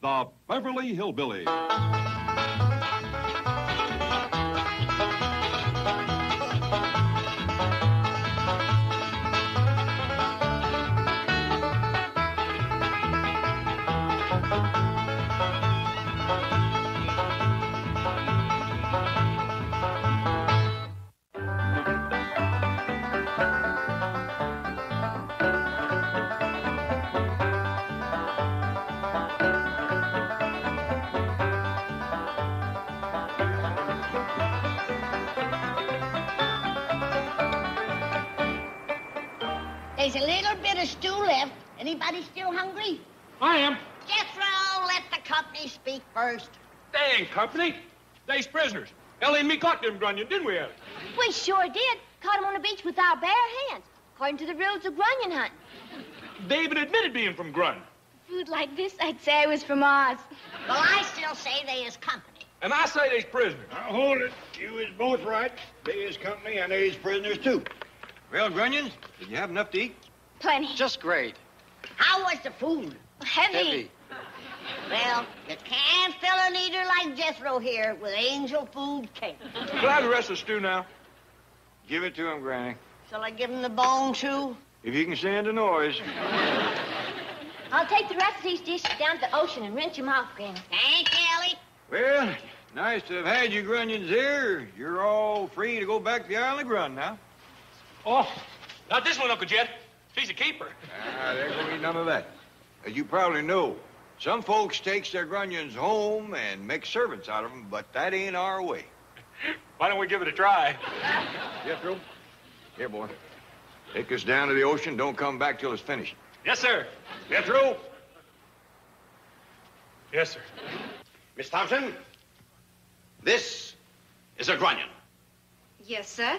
The Beverly Hillbillies. There's a little bit of stew left. Anybody still hungry? I am. Jethro, let the company speak first. They ain't company. They's prisoners. Ellie and me caught them grunion, didn't we, Ellie? We sure did. Caught him on the beach with our bare hands, according to the rules of grunion hunting. They even admitted being from Grun. Food like this, I'd say I was from Oz. Well, I still say they is company. And I say they's prisoners. Now, hold it. You is both right. They is company and they is prisoners, too. Well, Grunions, did you have enough to eat? Plenty. Just great. How was the food? Heavy. Well, you can't fill an eater like Jethro here with angel food cake. Can I have the rest of the stew now? Give it to him, Granny. Shall I give him the bone, too? If you can stand the noise. I'll take the rest of these dishes down to the ocean and rinse them off, Granny. Thank you, Ellie. Well, nice to have had you Grunions here. You're all free to go back to the Island of Grun now. Oh, not this one, Uncle Jet. She's a keeper. There's gonna be none of that. As you probably know, some folks takes their Grunions home and make servants out of them, but that ain't our way. Why don't we give it a try? Jethro, here, boy. Take this down to the ocean. Don't come back till it's finished. Yes, sir. Jethro? Yes, sir. Miss Thompson, this is a grunion. Yes, sir.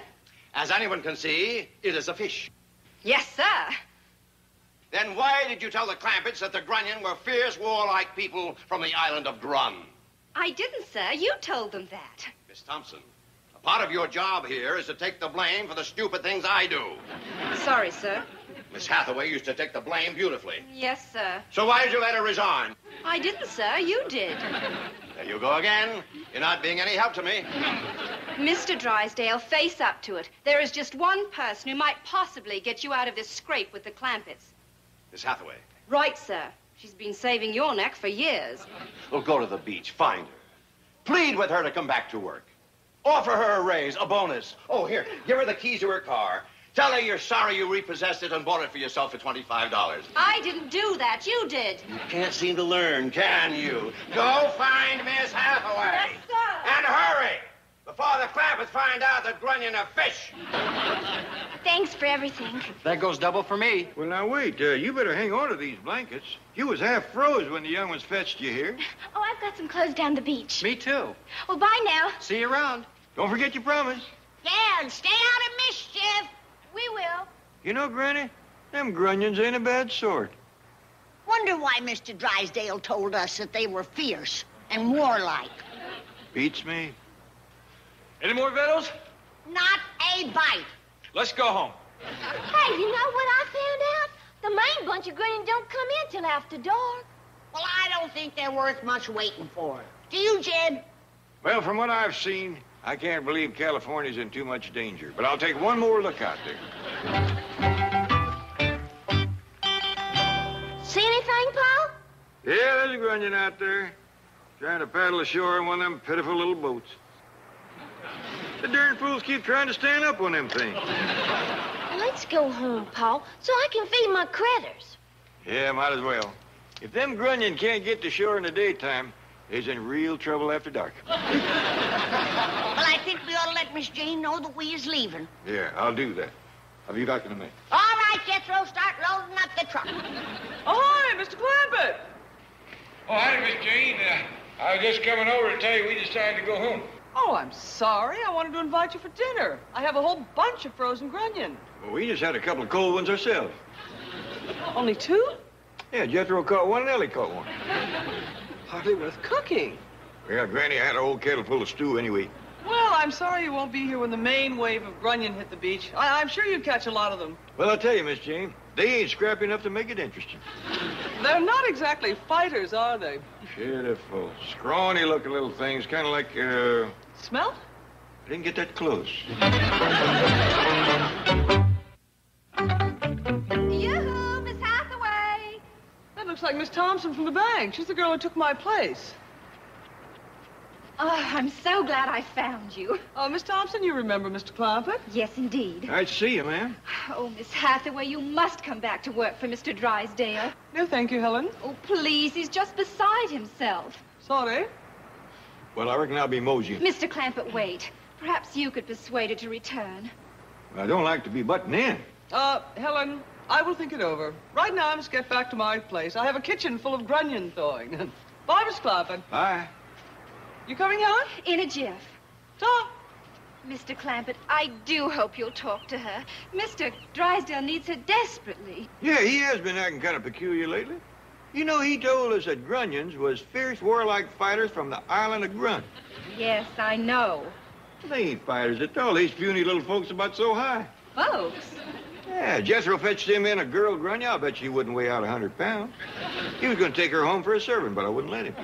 As anyone can see, it is a fish. Yes, sir. Then why did you tell the Clampets that the grunion were fierce, warlike people from the island of Grun? I didn't, sir. You told them that. Miss Thompson, a part of your job here is to take the blame for the stupid things I do. Sorry, sir. Miss Hathaway used to take the blame beautifully. Yes, sir. So why did you let her resign? I didn't, sir. You did. There you go again. You're not being any help to me. Mr. Drysdale, face up to it. There is just one person who might possibly get you out of this scrape with the Clampets. Miss Hathaway. Right, sir. She's been saving your neck for years. Well, go to the beach, find her. Plead with her to come back to work. Offer her a raise, a bonus. Oh, here, give her the keys to her car. Tell her you're sorry you repossessed it and bought it for yourself for $25. I didn't do that. You did. You can't seem to learn, can you? Go find Miss Hathaway. Yes, sir. And hurry, before the Clampets find out that grunion are fish. Thanks for everything. That goes double for me. Well, now, wait. You better hang on to these blankets. You was half froze when the young ones fetched you here. Oh, I've got some clothes down the beach. Me, too. Well, bye now. See you around. Don't forget your promise. Yeah, and stay out of mischief. We will. You know, Granny, them grunions ain't a bad sort. Wonder why Mr. Drysdale told us that they were fierce and warlike. Beats me. Any more victuals? Not a bite. Let's go home. Hey, you know what I found out? The main bunch of grunions don't come in till after dark. Well, I don't think they're worth much waiting for. Do you, Jed? Well, from what I've seen, I can't believe California's in too much danger. But I'll take one more look out there. See anything, Paul? Yeah, there's a grunion out there, trying to paddle ashore in one of them pitiful little boats. The darn fools keep trying to stand up on them things. Let's go home, Paul, so I can feed my critters. Yeah, might as well. If them grunion can't get to shore in the daytime, they's in real trouble after dark. Well, I think we ought to let Miss Jane know that we is leaving. Yeah, I'll do that. I'll be back in a minute. All right, Jethro, start loading up the truck. Oh, hi, Mr. Clampett. Oh, hi, Miss Jane. I was just coming over to tell you we decided to go home. Oh, I'm sorry. I wanted to invite you for dinner. I have a whole bunch of frozen grunion. Well, we just had a couple of cold ones ourselves. Only two? Yeah, Jethro caught one and Ellie caught one. Hardly worth cooking. Well, Granny had a whole kettle full of stew anyway. Well, I'm sorry you won't be here when the main wave of grunion hit the beach. I'm sure you'd catch a lot of them. Well, I'll tell you, Miss Jane, they ain't scrappy enough to make it interesting. They're not exactly fighters, are they? Pitiful, scrawny-looking little things, kind of like, Smelt? I didn't get that close. Yoo-hoo, Miss Hathaway. That looks like Miss Thompson from the bank. She's the girl who took my place. Oh, I'm so glad I found you. Oh, Miss Thompson, you remember Mr. Clampett? Yes, indeed. I'd see you, ma'am. Oh, Miss Hathaway, you must come back to work for Mr. Drysdale. No, thank you, Helen. Oh, please, he's just beside himself. Sorry. Well, I reckon I'll be moseying. Mr. Clampett, wait. Perhaps you could persuade her to return. I don't like to be butting in. Helen, I will think it over. Right now, I must get back to my place. I have a kitchen full of grunion thawing. Bye, Miss Clampett. Bye. You coming, Helen? In a jiff. Ta. Mr. Clampett, I do hope you'll talk to her. Mr. Drysdale needs her desperately. Yeah, he has been acting kind of peculiar lately. You know, he told us that grunions was fierce, warlike fighters from the island of Grun. Yes, I know. They ain't fighters at all. These puny little folks about so high. Folks? Yeah, Jethro fetched him in a girl grunya. I'll bet she wouldn't weigh out 100 pounds. He was going to take her home for a servant, but I wouldn't let him.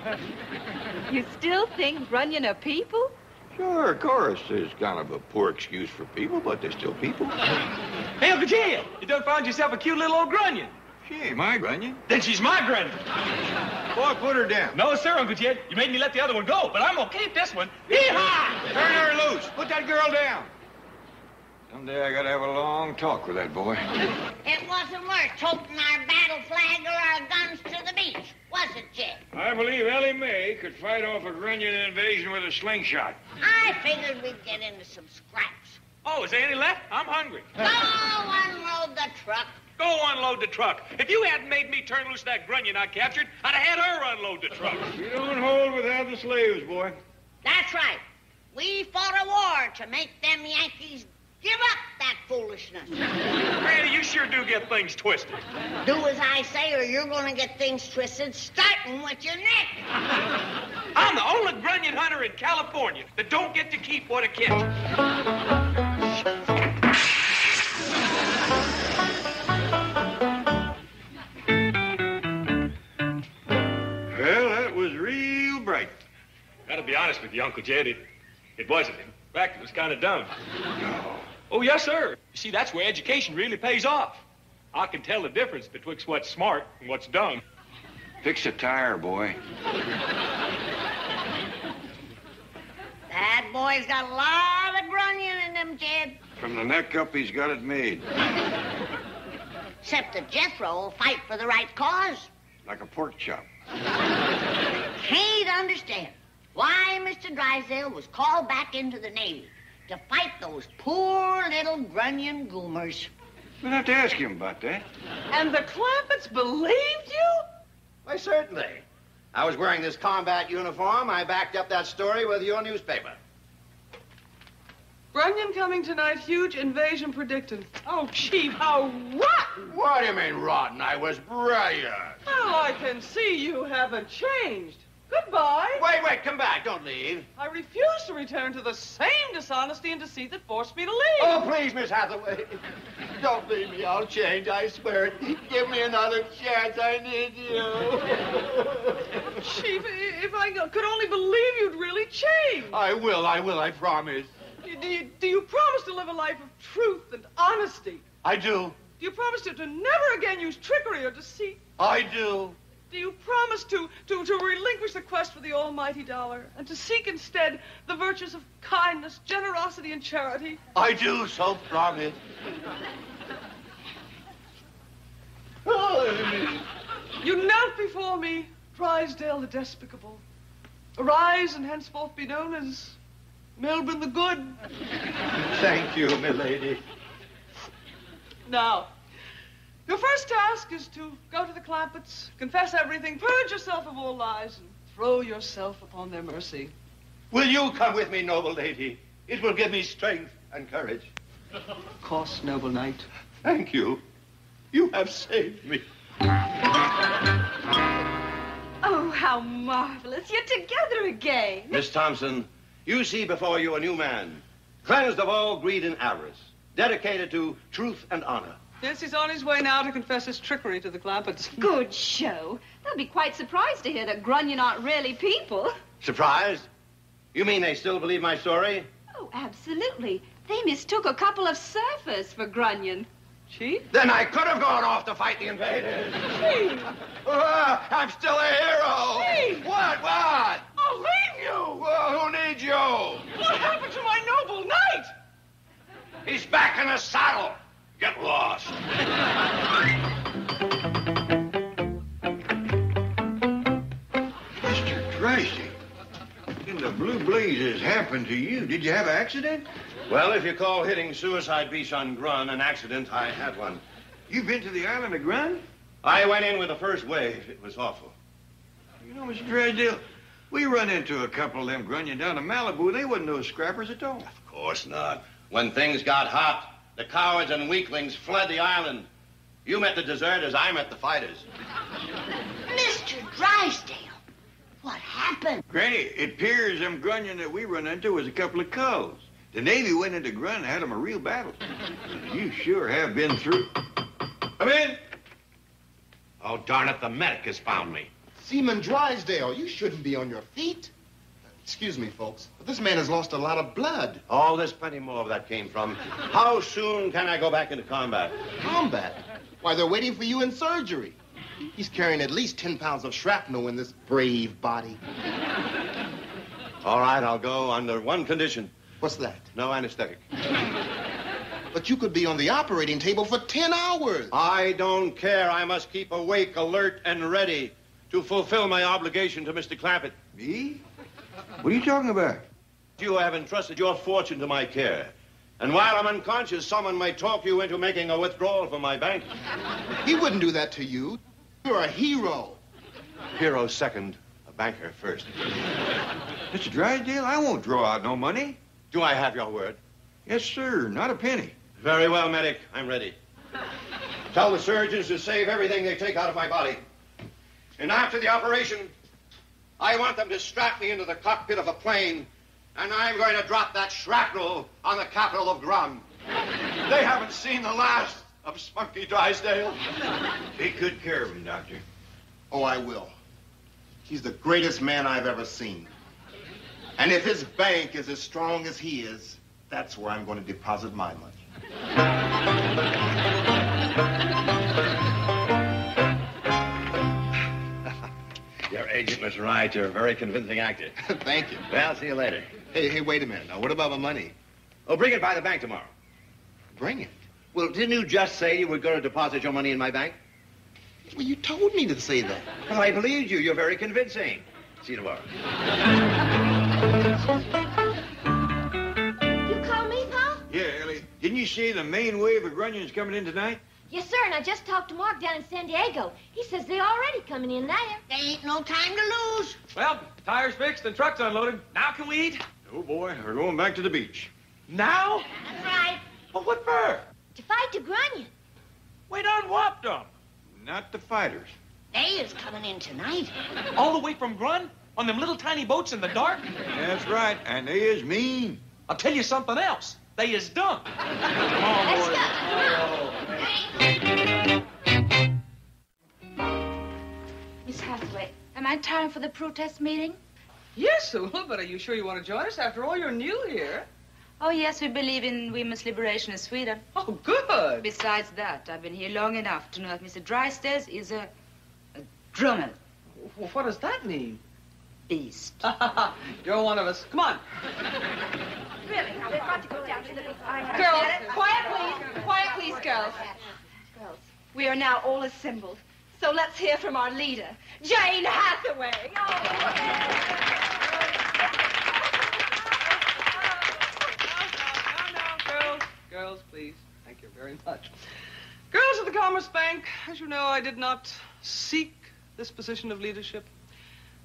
You still think grunion are people? Sure, of course. There's kind of a poor excuse for people, but they're still people. Hey, Uncle Jed, you done found yourself a cute little old grunion. She ain't my grunion. Then she's my grunion. Boy, put her down. No, sir, Uncle Jed. You made me let the other one go, but I'm gonna keep this one. Hee-haw! Turn her loose. Put that girl down. Someday I gotta have a long talk with that boy. It wasn't worth toting our battle flag or our guns to the beach, was it, Jed? I believe Ellie Mae could fight off a grunion invasion with a slingshot. I figured we'd get into some scraps. Oh, is there any left? I'm hungry. Go unload the truck. Go unload the truck. If you hadn't made me turn loose that grunion I captured, I'd have had her unload the truck. You don't hold without the slaves, boy. That's right. We fought a war to make them Yankees give up that foolishness. Granny, you sure do get things twisted. Do as I say or you're going to get things twisted, starting with your neck. I'm the only grunion hunter in California that don't get to keep what I catch. Well, that was real bright. Gotta be honest with you, Uncle Jed, it wasn't. In fact, it was kind of dumb. Oh, yes, sir. You see, that's where education really pays off. I can tell the difference betwixt what's smart and what's dumb. Fix a tire, boy. That boy's got a lot of grunion in him, Jed. From the neck up, he's got it made. Except that Jethro will fight for the right cause. Like a pork chop. Can't understand why Mr. Drysdale was called back into the Navy to fight those poor little grunion goomers. We'll have to ask him about that. And the Clampetts believed you? Why, certainly. I was wearing this combat uniform. I backed up that story with your newspaper. Grunion coming tonight, huge invasion predicted. Oh, Chief, how rotten! What do you mean, rotten? I was brilliant. Well, I can see you haven't changed. Goodbye. Wait, come back. Don't leave. I refuse to return to the same dishonesty and deceit that forced me to leave. Oh, please, Miss Hathaway. Don't leave me. I'll change, I swear it. Give me another chance. I need you. Chief, if I could only believe you'd really change. I will, I promise. Do you promise to live a life of truth and honesty? I do. Do you promise to never again use trickery or deceit? I do. Do you promise to relinquish the quest for the almighty dollar and to seek instead the virtues of kindness, generosity, and charity? I do so promise. You knelt before me, Drysdale the Despicable. Arise and henceforth be known as Melbourne the Good. Thank you, milady. Now, your first task is to go to the Clampetts, confess everything, purge yourself of all lies, and throw yourself upon their mercy. Will you come with me, noble lady? It will give me strength and courage. Of course, noble knight. Thank you. You have saved me. Oh, how marvelous. You're together again. Miss Thompson, you see before you a new man, cleansed of all greed and avarice, dedicated to truth and honor. Yes, he's on his way now to confess his trickery to the Clampetts. Good show. They'll be quite surprised to hear that Grunion aren't really people. Surprised? You mean they still believe my story? Oh, absolutely. They mistook a couple of surfers for Grunion. Chief? Then I could have gone off to fight the invaders. Chief! I'm still a hero. Chief! What? I'll leave you! Who needs you? What happened to my noble knight? He's back in the saddle. Get lost. Mr. Tracy, in the blue blazes happened to you? Did you have an accident? Well, if you call hitting Suicide Beach on Grun an accident, I had one. You've been to the island of Grun? I went in with the first wave. It was awful. You know, Mr. Drysdale, we run into a couple of them Grunion down in Malibu. They wasn't no scrappers at all. Of course not. When things got hot, the cowards and weaklings fled the island. You met the deserters, I met the fighters. Mr. Drysdale, what happened? Granny, it appears them Grunion that we run into was a couple of culls. The Navy went into Grun and had them a real battle. You sure have been through. Come in. Oh, darn it, the medic has found me. Seaman Drysdale, you shouldn't be on your feet. Excuse me, folks, but this man has lost a lot of blood. Oh, there's plenty more of that came from. How soon can I go back into combat? Combat? Why, they're waiting for you in surgery. He's carrying at least 10 pounds of shrapnel in this brave body. All right, I'll go under one condition. What's that? No anesthetic. But you could be on the operating table for 10 hours. I don't care. I must keep awake, alert, and ready to fulfill my obligation to Mr. Clampett. Me? What are you talking about? You have entrusted your fortune to my care. And while I'm unconscious, someone might talk you into making a withdrawal from my bank. He wouldn't do that to you. You're a hero. Hero second, a banker first. Mr. Drysdale, I won't draw out no money. Do I have your word? Yes, sir. Not a penny. Very well, medic. I'm ready. Tell the surgeons to save everything they take out of my body. And after the operation, I want them to strap me into the cockpit of a plane, and I'm going to drop that shrapnel on the capital of Grun. They haven't seen the last of Spunky Drysdale. Take good care of him, Doctor. Oh, I will. He's the greatest man I've ever seen. And if his bank is as strong as he is, that's where I'm going to deposit my money. Your agent was right. You're a very convincing actor. Thank you. Well, see you later. Hey, wait a minute. Now, what about my money? Oh, bring it by the bank tomorrow. Bring it. Well, didn't you just say you were going to deposit your money in my bank? Well, you told me to say that. Well, I believed you. You're very convincing. See you tomorrow. You call me, Pa? Yeah, Ellie. Didn't you say the main wave of Grunion's coming in tonight? Yes, sir, and I just talked to Mark down in San Diego. He says they're already coming in there. There ain't no time to lose. Well, tires fixed and trucks unloaded. Now can we eat? Oh, boy. We're going back to the beach. Now? That's right. Well, what for? To fight the Grunion. We done whopped them. Not the fighters. They is coming in tonight. All the way from Grun? On them little tiny boats in the dark? That's right. And they is mean. I'll tell you something else. They is dumb. Come on, Let's boys. go. Miss Hathaway, am I in time for the protest meeting? Yes, well, but are you sure you want to join us? After all, you're new here. Oh, yes, we believe in women's liberation in Sweden. Oh, good. Besides that, I've been here long enough to know that Mr. Drysdale is a drummer. Well, what does that mean? Beast. You're one of us. Come on. Really, now we've got to go down to the... Girls, Quiet, please, girls. Girls, we are now all assembled. So let's hear from our leader, Jane Hathaway. Girls, please. Thank you very much. Girls of the Commerce Bank, as you know, I did not seek this position of leadership.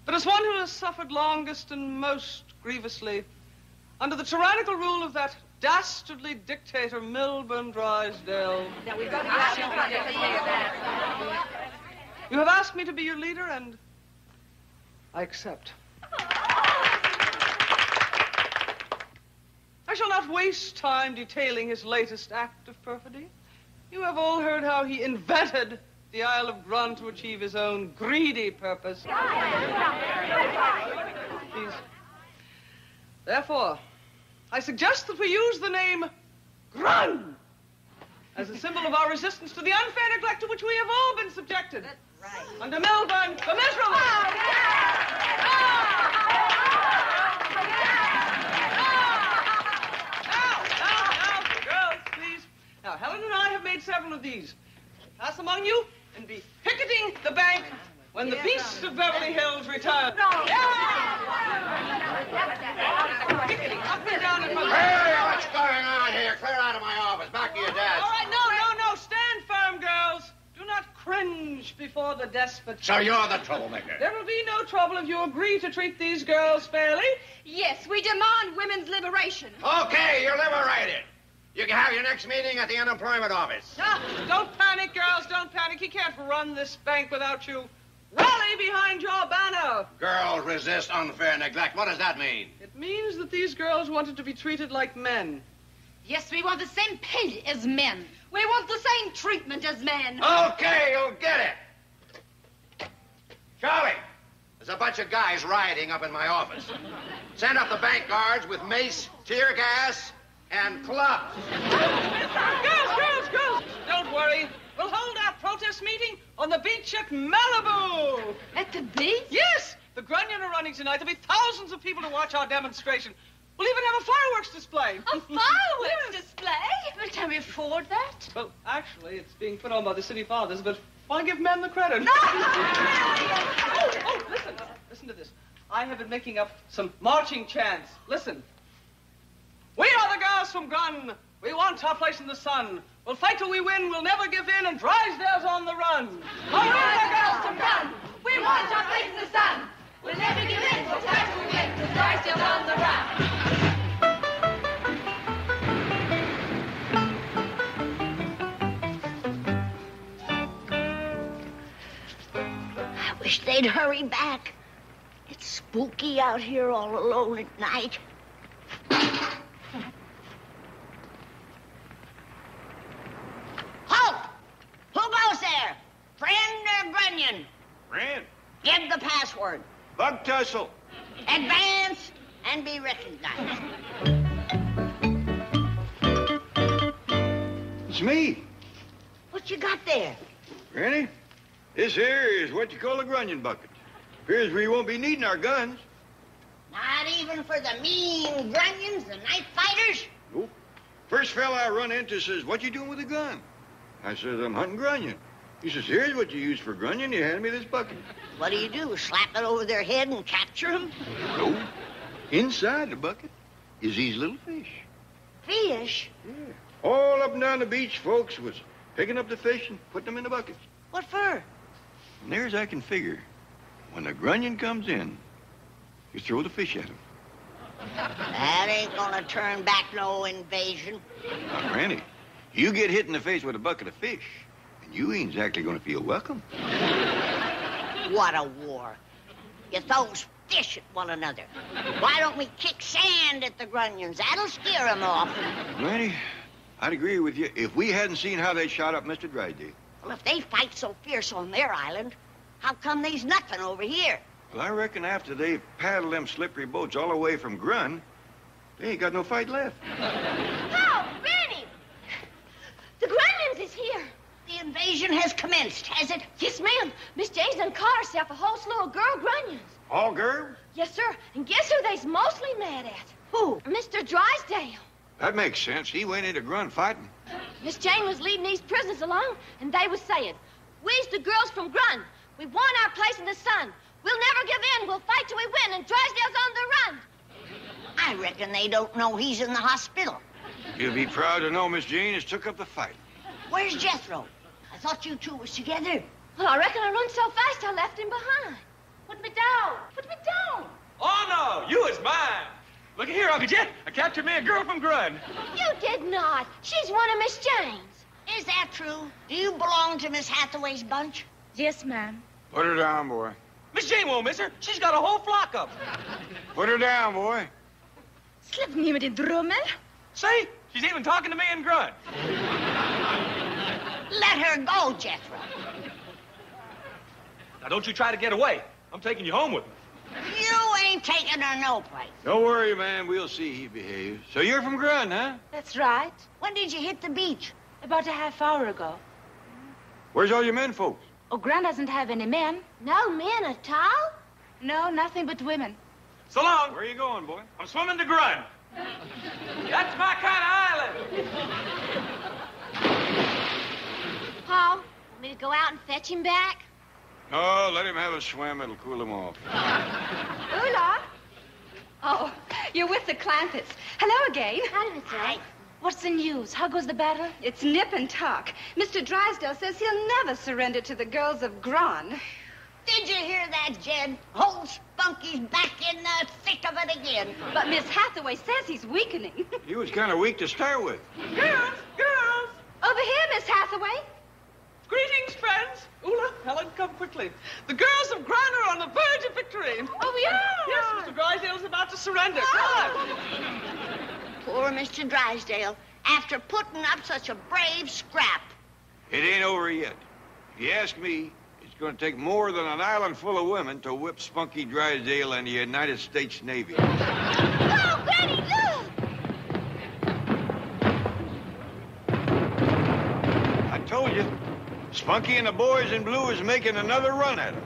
But as one who has suffered longest and most grievously under the tyrannical rule of that dastardly dictator, Milburn Drysdale. Now we've got to get You have asked me to be your leader, and I accept. I shall not waste time detailing his latest act of perfidy. You have all heard how he invented the Isle of Grun to achieve his own greedy purpose. Please. Therefore, I suggest that we use the name Grun as a symbol of our resistance to the unfair neglect to which we have all been subjected. That's right. Under Melbourne, the miserable. Now, girls, please. Now, Helen and I have made several of these. Pass among you and be picketing the bank when the beasts of Beverly Hills return. Picketing up and down in my... Hey, what's going on here? Clear out of my office. Back to your desk. All right, no. Stand firm, girls. Do not cringe before the despot. So you're the troublemaker. There will be no trouble if you agree to treat these girls fairly. Yes, we demand women's liberation. Okay, you're liberated. You can have your next meeting at the unemployment office. No, don't panic, girls. Don't panic. He can't run this bank without you. Rally behind your banner. Girls resist unfair neglect. What does that mean? It means that these girls wanted to be treated like men. Yes, we want the same pay as men. We want the same treatment as men. Okay, you'll get it. Charlie, there's a bunch of guys rioting up in my office. Send up the bank guards with mace, tear gas, and clubs. Girls. Don't worry. We'll hold our protest meeting on the beach at Malibu. At the beach? Yes. The Grunion are running tonight. There'll be thousands of people to watch our demonstration. We'll even have a fireworks display. A fireworks display? Well, can we afford that? Well, actually, it's being put on by the city fathers, but why give men the credit? No! Listen to this. I have been making up some marching chants. Listen. We are the girls from Grun. We want our place in the sun. We'll fight till we win. We'll never give in, and Drysdale's on the run. We are the girls from Grun. We want our place in the sun. We'll never give in. We'll fight till we win. And Drysdale's on the run. I wish they'd hurry back. It's spooky out here all alone at night. Halt! Who goes there? Friend or Grunion? Friend. Give the password. Bug tussle. Advance and be recognized. It's me. What you got there? Granny, this here is what you call a grunion bucket. Appears we won't be needing our guns. Not even for the mean Grunions, the night fighters? Nope. First fella I run into says, "What you doing with a gun?" I says, "I'm hunting grunion." He says, "Here's what you use for grunion." He handed me this bucket. What do? Slap it over their head and capture them? No. Inside the bucket is these little fish. Fish? Yeah. All up and down the beach, folks was picking up the fish and putting them in the buckets. What for? And there's I can figure. When the grunion comes in, you throw the fish at him. That ain't gonna turn back no invasion. Now, Granny, you get hit in the face with a bucket of fish, and you ain't exactly gonna feel welcome. What a war. You throw fish at one another. Why don't we kick sand at the Grunions? That'll scare them off. Granny, I'd agree with you if we hadn't seen how they shot up Mr. Drysdale. Well, if they fight so fierce on their island, how come there's nothing over here? Well, I reckon after they paddle them slippery boats all the way from Grun, they ain't got no fight left. Oh, Granny! The Grunions is here. The invasion has commenced, has it? Yes, ma'am. Miss Jane's done caught herself a whole slew of girl Grunions. All girls? Yes, sir. And guess who they's mostly mad at? Who? Mr. Drysdale. That makes sense. He went into Grun fighting. Miss Jane was leading these prisoners along, and they was saying, "We's the girls from Grun. We want our place in the sun. We'll never give in. We'll fight till we win, and Drysdale's on the run." I reckon they don't know he's in the hospital. You'll be proud to know Miss Jane has took up the fight. Where's Jethro? I thought you two was together. Well, I reckon I run so fast I left him behind. Put me down. Put me down. Oh, no, you is mine. Look here, Uncle Jet. I captured me a girl from Grun. You did not. She's one of Miss Jane's. Is that true? Do you belong to Miss Hathaway's bunch? Yes, ma'am. Put her down, boy. Miss Jane won't miss her. She's got a whole flock of them. Put her down, boy. Släpp ner med din drummel. See? She's even talking to me in Grun. Let her go, Jethro. Now, don't you try to get away. I'm taking you home with me. You ain't taking her no place. Don't worry, man. We'll see he behaves. So you're from Grun, huh? That's right. When did you hit the beach? About a half hour ago. Where's all your men folks? Oh, Grun doesn't have any men. No men at all? No, nothing but women. So long. Where are you going, boy? I'm swimming to Grun. That's my kind of island. Paul, want me to go out and fetch him back? Oh, let him have a swim. It'll cool him off. Ula. Oh, you're with the Clampets. Hello again. How did it say? What's the news? How goes the battle? It's nip and tuck. Mr. Drysdale says he'll never surrender to the girls of Grun. Did you hear that, Jed? Old Spunky's back in the thick of it again. But Miss Hathaway says he's weakening. He was kind of weak to start with. Girls, girls! Over here, Miss Hathaway. Greetings, friends. Ula, Helen, come quickly. The girls of Grun are on the verge of victory. Oh, yeah? Yes, Mr. Drysdale's about to surrender. Come on. Poor Mr. Drysdale, after putting up such a brave scrap. It ain't over yet. If you ask me, it's going to take more than an island full of women to whip Spunky Drysdale and the United States Navy. Oh, Granny, look! I told you, Spunky and the boys in blue is making another run at him.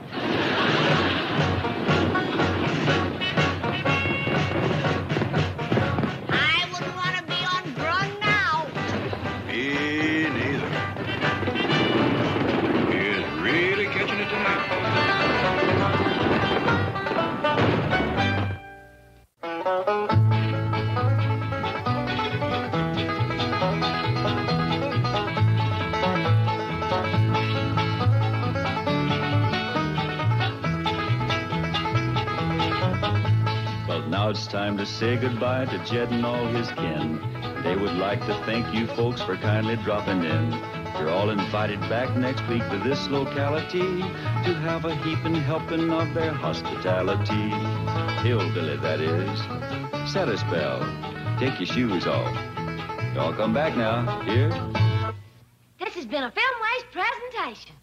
I wouldn't want to be on Grun now. Me neither. He is really catching it tonight. Well, now it's time to say goodbye to Jed and all his kin. They would like to thank you folks for kindly dropping in. You're all invited back next week to this locality to have a heaping helping of their hospitality. Hillbilly, that is. Set a spell. Take your shoes off. Y'all come back now. Here. This has been a Filmways presentation.